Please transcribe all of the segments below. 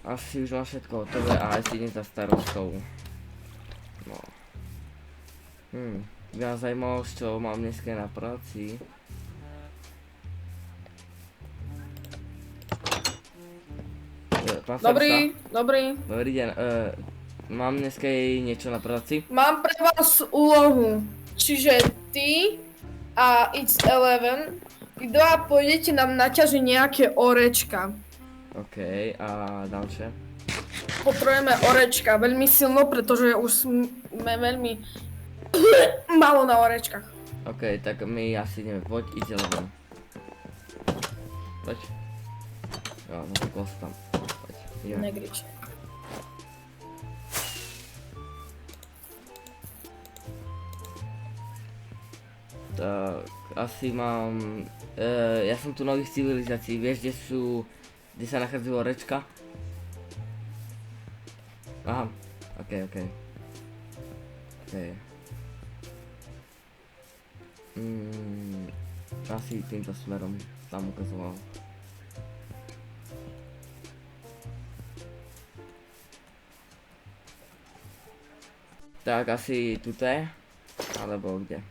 Asi už mám všetko hotové a asi idem za starostou. No. Mňa zajímalo, čo mám dneska na práci. Pán Dobrý, starosta? dobrý. Dobrý deň, mám dneska niečo na práci? Mám pre vás úlohu. Čiže ty a X11, vy dva pôjdete nám naťažiť nejaké orečka. OK, a ďalšie? Potrebujeme orečka veľmi silno, pretože už sme veľmi málo na orečkách. OK, tak my asi ideme, poď, ide len. Poď. Jo, zatýkol sa tam. Poď, ideme. Negrič. Tak, asi mám... ja som tu nových civilizácií, vieš, kde sa nachádzajú orečka? Aha, OK. Asi týmto smerom tam ukazoval. Tak asi tuto je? Alebo kde?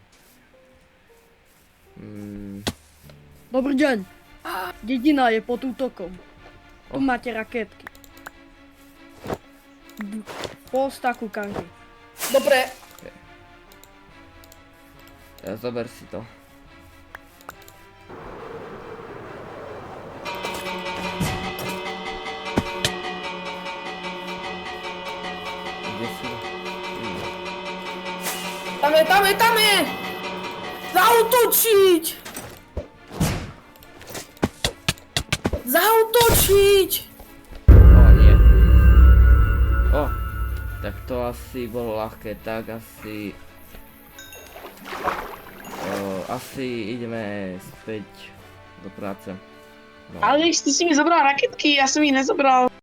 Dobrý deň. Dedina je pod útokom. Tu máte raketky. Pol staku kanky. Dobre, Zober si to. Kde si? tam je! Zautočiť! Zautočiť! Nie. Tak to asi bolo ľahké, tak asi... asi ideme späť do práce. No. Ale ty si mi zobral raketky, ja som ich nezobral.